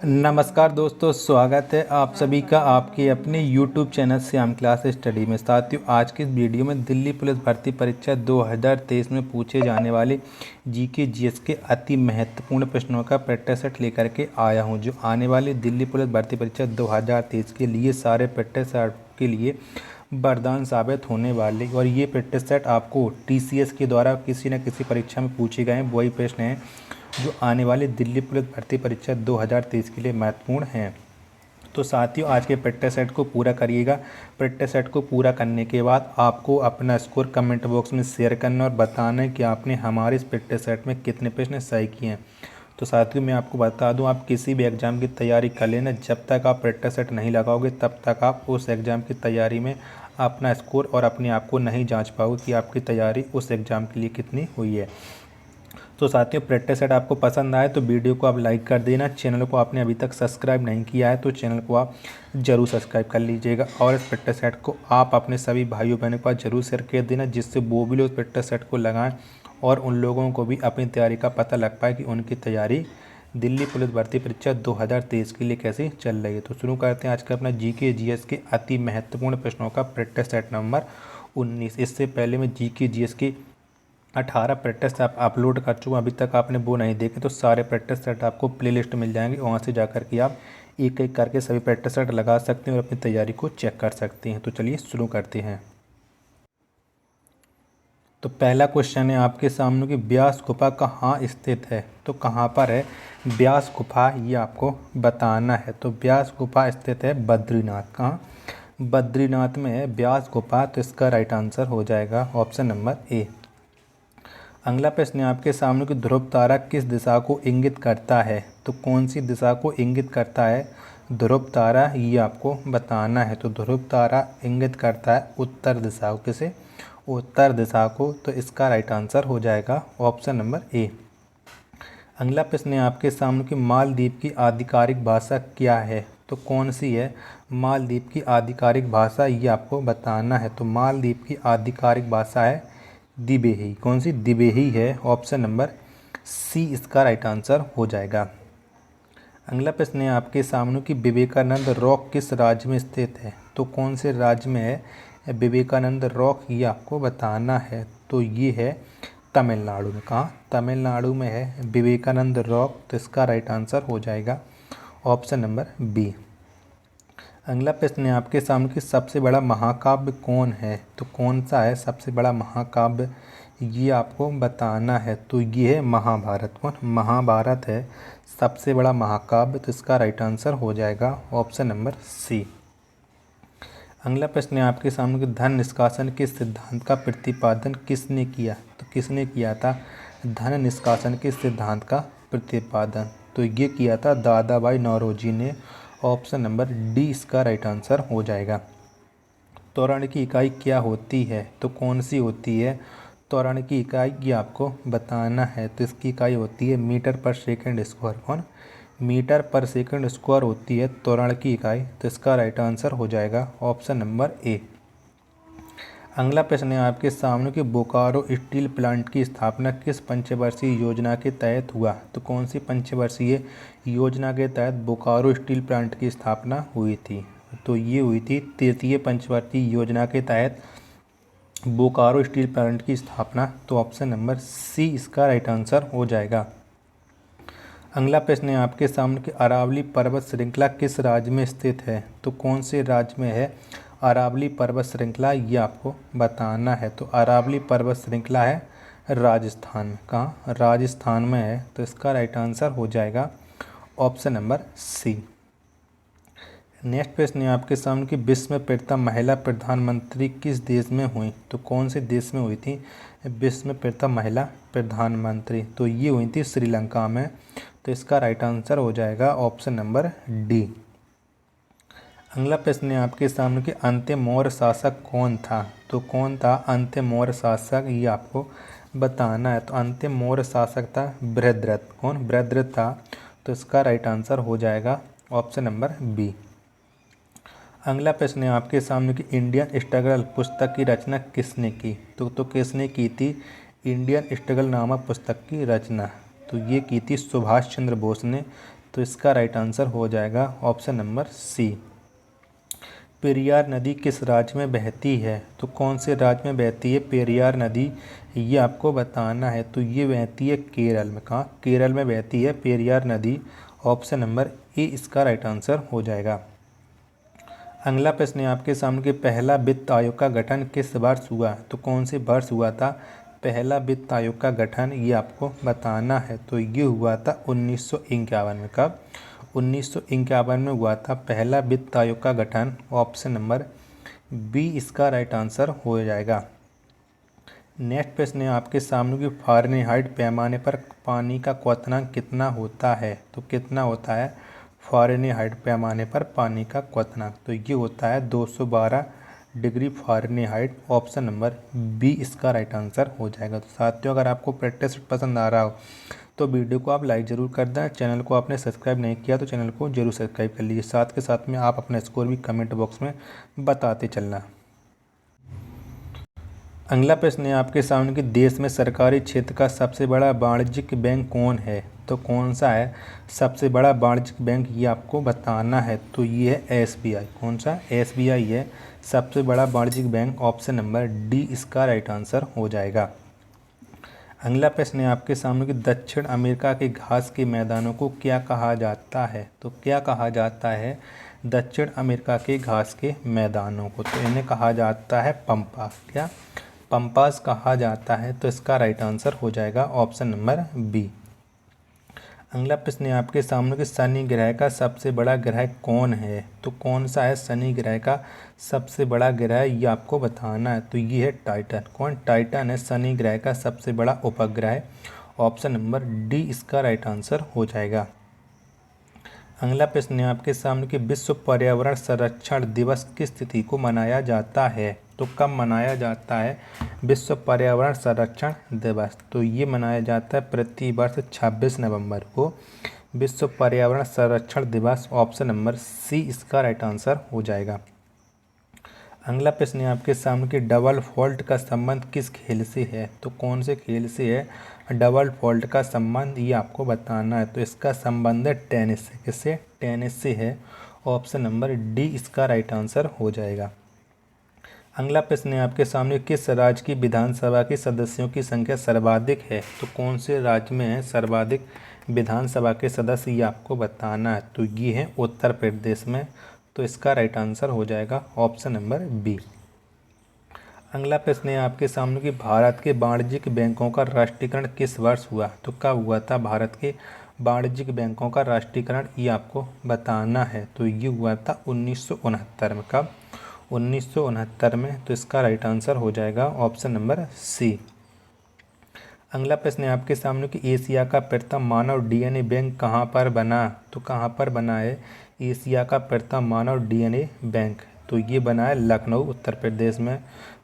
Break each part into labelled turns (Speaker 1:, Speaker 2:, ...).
Speaker 1: नमस्कार दोस्तों, स्वागत है आप सभी का आपके अपने YouTube channel Shyam class study में। साथियों, आज की इस वीडियो में दिल्ली पुलिस भर्ती परीक्षा 2023 में पूछे जाने वाले जीके जीएस के अति महत्वपूर्ण प्रश्नों का प्रैक्टिस सेट लेकर के आया हूं, जो आने वाली दिल्ली पुलिस भर्ती परीक्षा 2023 के लिए सारे प्रैक्टिस सेट के लिए वरदान साबित होने वाले। और ये प्रैक्टिस सेट आपको TCS के द्वारा किसी न किसी परीक्षा में पूछे गए वही प्रश्न हैं जो आने वाली दिल्ली पुलिस भर्ती परीक्षा 2023 के लिए महत्वपूर्ण हैं। तो साथियों, आज के प्रैक्टिस सेट को पूरा करिएगा। प्रैक्टिस सेट को पूरा करने के बाद आपको अपना स्कोर कमेंट बॉक्स में शेयर करना और बताना है कि आपने हमारे इस प्रैक्टिस सेट में कितने प्रश्न सही किए हैं। तो साथियों, मैं आपको बता दूं, आप किसी भी एग्ज़ाम की तैयारी कर लेना, जब तक आप प्रैक्टिस सेट नहीं लगाओगे तब तक आप उस एग्ज़ाम की तैयारी में अपना स्कोर और अपने आप को नहीं जांच पाओगे कि आपकी तैयारी उस एग्ज़ाम के लिए कितनी हुई है। तो साथियों, प्रैक्टिस सेट आपको पसंद आए तो वीडियो को आप लाइक कर देना। चैनल को आपने अभी तक सब्सक्राइब नहीं किया है तो चैनल को आप ज़रूर सब्सक्राइब कर लीजिएगा। और इस प्रैक्टिस सेट को आप अपने सभी भाइयों बहनों के पास ज़रूर शेयर कर देना, जिससे वो भी लोग इस प्रैक्टिस सेट को लगाएं और उन लोगों को भी अपनी तैयारी का पता लग पाए कि उनकी तैयारी दिल्ली पुलिस भर्ती परीक्षा 2023 के लिए कैसी चल रही है। तो शुरू करते हैं आज का अपना जीके जीएस के अति महत्वपूर्ण प्रश्नों का प्रैक्टिस सेट नंबर 19। इससे पहले मैं जीके जीएस की 18 प्रैक्टिस आप अपलोड कर चुका हूँ। अभी तक आपने वो नहीं देखे तो सारे प्रैक्टिस सेट आपको प्लेलिस्ट मिल जाएंगे, वहाँ से जाकर के आप एक एक करके सभी प्रैक्टिस सेट लगा सकते हैं और अपनी तैयारी को चेक कर सकते हैं। तो चलिए शुरू करते हैं। तो पहला क्वेश्चन है आपके सामने कि व्यास गुफा कहाँ स्थित है। तो कहाँ पर है व्यास गुफा, ये आपको बताना है। तो व्यास गुफा स्थित है बद्रीनाथ। कहाँ? बद्रीनाथ में है व्यास गुफा। तो इसका राइट आंसर हो जाएगा ऑप्शन नंबर ए। अगला प्रश्न है आपके सामने कि ध्रुव तारा किस दिशा को इंगित करता है। तो कौन सी दिशा को इंगित करता है ध्रुव तारा, ये आपको बताना है। तो ध्रुव तारा इंगित करता है उत्तर दिशा को। किसे? उत्तर दिशा को। तो इसका राइट आंसर हो जाएगा ऑप्शन नंबर ए। अगला प्रश्न है आपके सामने कि मालदीव की आधिकारिक भाषा क्या है। तो कौन सी है मालदीव की आधिकारिक भाषा, ये आपको बताना है। तो मालदीव की आधिकारिक भाषा है दिबेही। कौन सी? दिबेही है। ऑप्शन नंबर सी इसका राइट आंसर हो जाएगा। अगला प्रश्न है आपके सामने कि विवेकानंद रॉक किस राज्य में स्थित है। तो कौन से राज्य में है विवेकानंद रॉक, ये आपको बताना है। तो ये है तमिलनाडु में। कहाँ? तमिलनाडु में है विवेकानंद रॉक। तो इसका राइट आंसर हो जाएगा ऑप्शन नंबर बी। अगला प्रश्न है आपके सामने कि सबसे बड़ा महाकाव्य कौन है। तो कौन सा है सबसे बड़ा महाकाव्य, ये आपको बताना है। तो ये है महाभारत। कौन? महाभारत है सबसे बड़ा महाकाव्य। तो इसका राइट आंसर हो जाएगा ऑप्शन नंबर सी। अगला प्रश्न है आपके सामने कि धन निष्कासन के सिद्धांत का प्रतिपादन किसने किया। तो किसने किया था धन निष्कासन के सिद्धांत का प्रतिपादन? तो ये किया था दादा भाई नौरोजी ने। ऑप्शन नंबर डी इसका राइट आंसर हो जाएगा। त्वरण की इकाई क्या होती है। तो कौन सी होती है त्वरण की इकाई, ये आपको बताना है। तो इसकी इकाई होती है मीटर पर सेकंड स्क्वायर। कौन? मीटर पर सेकंड स्क्वायर होती है त्वरण की इकाई। तो इसका राइट आंसर हो जाएगा ऑप्शन नंबर ए। अगला प्रश्न है आपके सामने कि बोकारो स्टील प्लांट की स्थापना किस पंचवर्षीय योजना के तहत हुआ। तो कौन सी पंचवर्षीय योजना के तहत बोकारो स्टील प्लांट की स्थापना हुई थी। तो ये हुई थी तृतीय पंचवर्षीय योजना के तहत बोकारो स्टील प्लांट की स्थापना। तो ऑप्शन नंबर सी इसका राइट आंसर हो जाएगा। अगला प्रश्न है आपके सामने कि अरावली पर्वत श्रृंखला किस राज्य में स्थित है। तो कौन से राज्य में है अरावली पर्वत श्रृंखला, ये आपको बताना है। तो अरावली पर्वत श्रृंखला है राजस्थान में। कहाँ? राजस्थान में है। तो इसका राइट आंसर हो जाएगा ऑप्शन नंबर सी। नेक्स्ट प्रश्न है आपके सामने कि विश्व में प्रथम महिला प्रधानमंत्री किस देश में हुई। तो कौन से देश में हुई थी विश्व में प्रथम महिला प्रधानमंत्री? तो ये हुई थी श्रीलंका में। तो इसका राइट आंसर हो जाएगा ऑप्शन नंबर डी। अगला प्रश्न है आपके सामने कि अंतिम मौर्य शासक कौन था। तो कौन था अंतिम मौर्य शासक, ये आपको बताना है। तो अंतिम मौर्य शासक था बृहद्रथ। कौन? बृहद्रथ था। तो इसका राइट आंसर हो जाएगा ऑप्शन नंबर बी। अगला प्रश्न है आपके सामने कि इंडियन स्ट्रगल पुस्तक की रचना किसने की। तो किसने की थी इंडियन स्ट्रगल नामक पुस्तक की रचना। तो ये की थी सुभाष चंद्र बोस ने। तो इसका राइट आंसर हो जाएगा ऑप्शन नंबर सी। पेरियार नदी किस राज्य में बहती है? तो कौन से राज्य में बहती है पेरियार नदी, ये आपको बताना है। तो ये बहती है केरल में। कहाँ? केरल में बहती है पेरियार नदी। ऑप्शन नंबर ए इसका राइट आंसर हो जाएगा। अगला प्रश्न है आपके सामने कि पहला वित्त आयोग का गठन किस वर्ष हुआ? तो कौन से वर्ष हुआ था पहला वित्त आयोग का गठन, ये आपको बताना है। तो ये हुआ था 1951 में। कब? 1951 में हुआ था पहला वित्त आयोग का गठन। ऑप्शन नंबर बी इसका राइट आंसर हो जाएगा। नेक्स्ट प्रश्न है आपके सामने कि फ़ारेनहाइट पैमाने पर पानी का क्वथनांक कितना होता है? तो कितना होता है फ़ारेनहाइट पैमाने पर पानी का क्वथनांक? तो ये होता है 212 degree Fahrenheit. Option number B इसका राइट आंसर हो जाएगा। तो साथियों, अगर आपको प्रैक्टिस पसंद आ रहा हो तो वीडियो को आप लाइक ज़रूर कर दें। चैनल को आपने सब्सक्राइब नहीं किया तो चैनल को जरूर सब्सक्राइब कर लीजिए। साथ के साथ में आप अपना स्कोर भी कमेंट बॉक्स में बताते चलना। अगला प्रश्न है आपके सामने कि देश में सरकारी क्षेत्र का सबसे बड़ा वाणिज्यिक बैंक कौन है? तो कौन सा है सबसे बड़ा वाणिज्यिक बैंक, ये आपको बताना है। तो ये है एसबीआई। कौन सा? एसबीआई है सबसे बड़ा वाणिज्यिक बैंक। ऑप्शन नंबर डी इसका राइट आंसर हो जाएगा। अगला प्रश्न है आपके सामने कि दक्षिण अमेरिका के घास के मैदानों को क्या कहा जाता है? तो क्या कहा जाता है दक्षिण अमेरिका के घास के मैदानों को? तो इन्हें कहा जाता है पंपा। क्या? पंपास कहा जाता है। तो इसका राइट आंसर हो जाएगा ऑप्शन नंबर बी। अगला प्रश्न है आपके सामने कि शनि ग्रह का सबसे बड़ा ग्रह कौन है? तो कौन सा है शनि ग्रह का सबसे बड़ा ग्रह, ये आपको बताना है। तो ये है टाइटन। कौन? टाइटन है शनि ग्रह का सबसे बड़ा उपग्रह। ऑप्शन नंबर डी इसका राइट आंसर हो जाएगा। अगला प्रश्न है आपके सामने कि विश्व पर्यावरण संरक्षण दिवस किस तिथि को मनाया जाता है? तो कब मनाया जाता है विश्व पर्यावरण संरक्षण दिवस? तो ये मनाया जाता है प्रति वर्ष 26 नवंबर को विश्व पर्यावरण संरक्षण दिवस। ऑप्शन नंबर सी इसका राइट आंसर हो जाएगा। अगला प्रश्न है आपके सामने कि डबल फॉल्ट का संबंध किस खेल से है? तो कौन से खेल से है डबल फॉल्ट का संबंध, ये आपको बताना है। तो इसका संबंध है टेनिस से। किससे? टेनिस से है। ऑप्शन नंबर डी इसका राइट आंसर हो जाएगा। अगला प्रश्न है आपके सामने किस राज्य की विधानसभा के सदस्यों की संख्या सर्वाधिक है? तो कौन से राज्य में है सर्वाधिक विधानसभा के सदस्य, ये आपको बताना है। तो ये है उत्तर प्रदेश में। तो इसका राइट आंसर हो जाएगा ऑप्शन नंबर बी। अगला प्रश्न है आपके सामने कि भारत के वाणिज्यिक बैंकों का राष्ट्रीयकरण किस वर्ष हुआ? तो कब हुआ था भारत के वाणिज्यिक बैंकों का राष्ट्रीयकरण, ये आपको बताना है। तो ये हुआ था 1969 में। कब? 1969 में। तो इसका राइट आंसर हो जाएगा ऑप्शन नंबर सी। अगला प्रश्न है आपके सामने कि एशिया का प्रथम मानव डीएनए बैंक कहाँ पर बना? तो कहाँ पर बना है एशिया का प्रथम मानव डीएनए बैंक? तो ये बना है लखनऊ उत्तर प्रदेश में।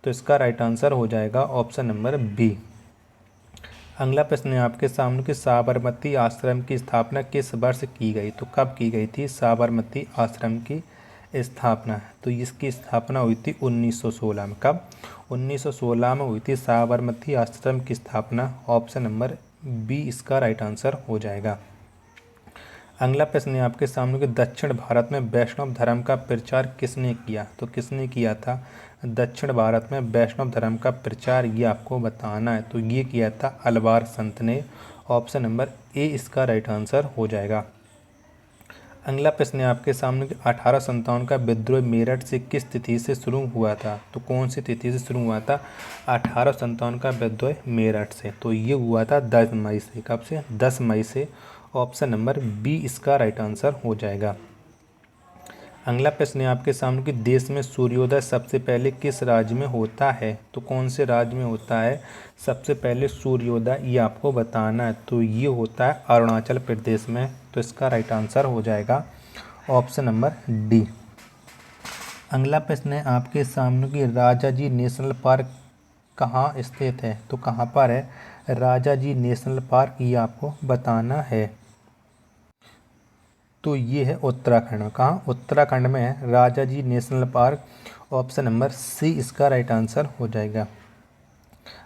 Speaker 1: तो इसका राइट आंसर हो जाएगा ऑप्शन नंबर बी। अगला प्रश्न है आपके सामने कि साबरमती आश्रम की स्थापना किस वर्ष की गई? तो कब की गई थी साबरमती आश्रम की स्थापना? तो इसकी स्थापना हुई थी 1916 में। कब? 1916 में हुई थी साबरमती आश्रम की स्थापना। ऑप्शन नंबर बी इसका राइट आंसर हो जाएगा। अगला प्रश्न है आपके सामने कि दक्षिण भारत में वैष्णव धर्म का प्रचार किसने किया? तो किसने किया था दक्षिण भारत में वैष्णव धर्म का प्रचार, ये आपको बताना है। तो ये किया था अलवार संत ने। ऑप्शन नंबर ए इसका राइट आंसर हो जाएगा। अगला प्रश्न है आपके सामने कि 1857 का विद्रोह मेरठ से किस तिथि से शुरू हुआ था? तो कौन सी तिथि से शुरू हुआ था 1857 का विद्रोह मेरठ से? तो ये हुआ था 10 मई से। कब से? 10 मई से। ऑप्शन नंबर बी इसका राइट आंसर हो जाएगा। अगला प्रश्न है आपके सामने कि देश में सूर्योदय सबसे पहले किस राज्य में होता है? तो कौन से राज्य में होता है सबसे पहले सूर्योदय, ये आपको बताना है। तो ये होता है अरुणाचल प्रदेश में। तो इसका राइट आंसर हो जाएगा ऑप्शन नंबर डी। अगला प्रश्न है आपके सामने कि राजाजी नेशनल पार्क कहाँ स्थित है? तो कहाँ पर है राजाजी नेशनल पार्क, ये आपको बताना है। तो ये है उत्तराखंड में। कहाँ? उत्तराखंड में है Rajaji national park. Option number C इसका राइट आंसर हो जाएगा।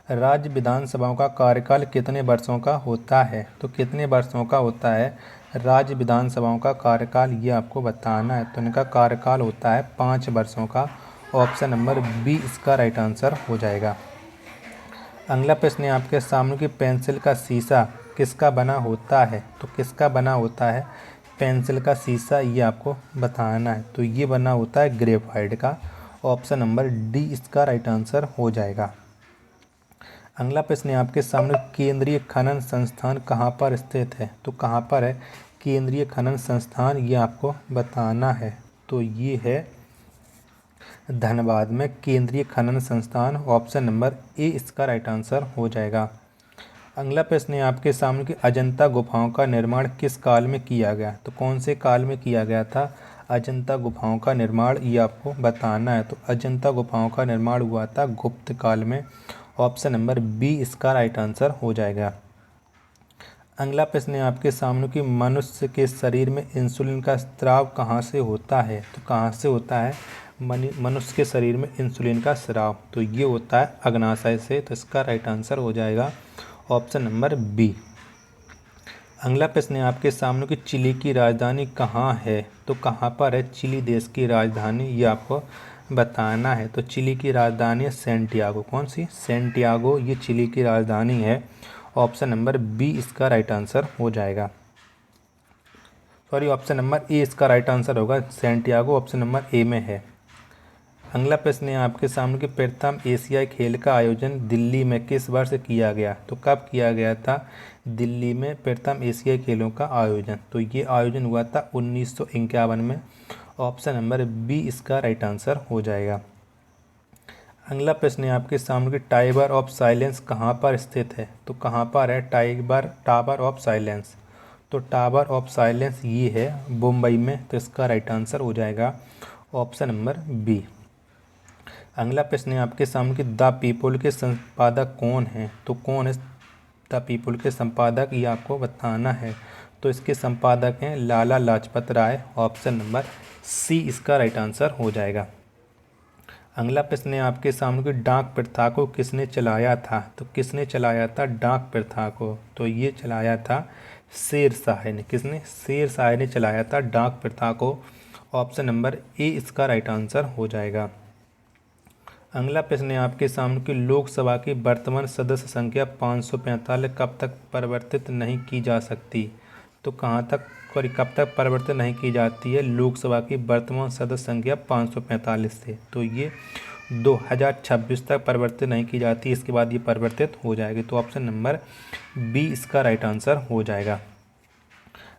Speaker 1: राज्य विधानसभाओं का कार्यकाल कितने वर्षों का होता है? तो कितने वर्षों का होता है राज्य विधानसभाओं का कार्यकाल, ये आपको बताना है। तो इनका कार्यकाल होता है 5 वर्षों का। ऑप्शन नंबर बी इसका राइट आंसर हो जाएगा। अगला प्रश्न है आपके सामने कि पेंसिल का शीशा किसका बना होता है? तो किसका बना होता है पेंसिल का शीशा, ये आपको बताना है। तो ये बना होता है ग्रेफाइट का। ऑप्शन नंबर डी इसका राइट आंसर हो जाएगा। अगला प्रश्न है आपके सामने केंद्रीय खनन संस्थान कहाँ पर स्थित है? तो कहाँ पर है केंद्रीय खनन संस्थान, ये आपको बताना है। तो ये है धनबाद में केंद्रीय खनन संस्थान। ऑप्शन नंबर ए इसका राइट आंसर हो जाएगा। अगला प्रश्न है आपके सामने कि अजंता गुफाओं का निर्माण किस काल में किया गया? तो कौन से काल में किया गया था अजंता गुफाओं का निर्माण, ये आपको बताना है। तो अजंता गुफाओं का निर्माण हुआ था गुप्त काल में। ऑप्शन नंबर बी इसका राइट आंसर हो जाएगा। अगला प्रश्न है आपके सामने कि मनुष्य के शरीर में इंसुलिन का स्राव कहाँ से होता है? तो कहाँ से होता है मनुष्य के शरीर में इंसुलिन का स्राव? तो ये होता है अग्नाशय से। तो इसका राइट आंसर हो जाएगा ऑप्शन नंबर बी। अगला प्रश्न है आपके सामने कि चिली की राजधानी कहाँ है? तो कहाँ पर है चिली देश की राजधानी, ये आपको बताना है। तो चिली की राजधानी है सैंटियागो। कौन सी? सैंटियागो, ये चिली की राजधानी है। ऑप्शन नंबर बी इसका राइट आंसर हो जाएगा। सॉरी, ऑप्शन नंबर ए इसका राइट आंसर होगा। सैंटियागो ऑप्शन नंबर ए में है। अगला प्रश्न है आपके सामने कि प्रथम एशियाई खेल का आयोजन दिल्ली में किस वर्ष किया गया? तो कब किया गया था दिल्ली में प्रथम एशियाई खेलों का आयोजन? तो ये आयोजन हुआ था 1951 में। ऑप्शन नंबर बी इसका राइट आंसर हो जाएगा। अगला प्रश्न है आपके सामने कि टावर ऑफ साइलेंस कहाँ पर स्थित है? तो कहाँ पर है टावर ऑफ साइलेंस? तो टावर ऑफ साइलेंस ये है मुंबई में। तो इसका राइट आंसर हो जाएगा ऑप्शन नंबर बी। अगला प्रश्न है आपके सामने कि द पीपल के संपादक कौन हैं? तो कौन है द पीपल के संपादक, ये आपको बताना है। तो इसके संपादक हैं Lala Lajpat Rai. Option number C इसका राइट आंसर हो जाएगा। अगला प्रश्न है आपके सामने कि डाक प्रथा को किसने चलाया था? तो किसने चलाया था डाक प्रथा को? तो ये चलाया था शेर शाह ने। किसने? शेर शाह ने चलाया था डाक प्रथा को। ऑप्शन नंबर ए इसका राइट आंसर हो जाएगा। अगला प्रश्न है आपके सामने कि लोकसभा की वर्तमान सदस्य संख्या 545 कब तक परिवर्तित नहीं की जा सकती? तो कहाँ तक कब तक परिवर्तित नहीं की जाती है लोकसभा की वर्तमान सदस्य संख्या 545 से? तो ये 2026 तक परिवर्तित नहीं की जाती, इसके बाद ये परिवर्तित हो जाएगी। तो ऑप्शन नंबर बी इसका राइट आंसर हो जाएगा।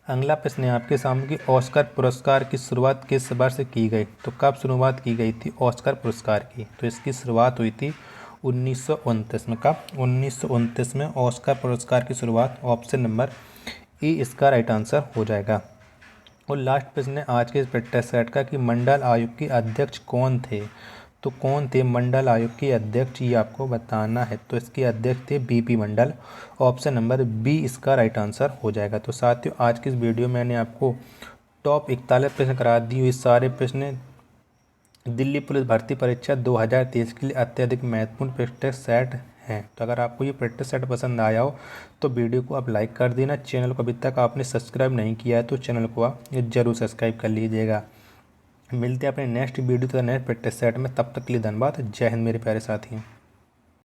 Speaker 1: अगला प्रश्न है आपके सामने कि ऑस्कर पुरस्कार की शुरुआत किस वर्ष की गई? तो कब शुरुआत की गई थी ऑस्कर पुरस्कार की? तो इसकी शुरुआत हुई थी 1929 में। कब? 1929 में ऑस्कर पुरस्कार की शुरुआत। ऑप्शन नंबर ए इसका राइट आंसर हो जाएगा। और लास्ट प्रश्न है आज के इस प्रैक्टिस सेट का कि मंडल आयोग के अध्यक्ष कौन थे? तो कौन थे मंडल आयोग के अध्यक्ष, ये आपको बताना है। तो इसके अध्यक्ष थे बीपी मंडल। ऑप्शन नंबर बी इसका राइट आंसर हो जाएगा। तो साथियों, आज की इस वीडियो में मैंने आपको टॉप 41 प्रश्न करा दी हुई सारे प्रश्न दिल्ली पुलिस भर्ती परीक्षा 2023 के लिए अत्यधिक महत्वपूर्ण प्रैक्टिस सेट हैं। तो अगर आपको ये प्रैक्टिस सेट पसंद आया हो तो वीडियो को आप लाइक कर देना। चैनल को अभी तक आपने सब्सक्राइब नहीं किया है तो चैनल को आप जरूर सब्सक्राइब कर लीजिएगा। मिलते हैं अपने नेक्स्ट वीडियो तो नेक्स्ट प्रैक्टिस सेट में। तब तक के लिए धन्यवाद। जय हिंद मेरे प्यारे साथियों।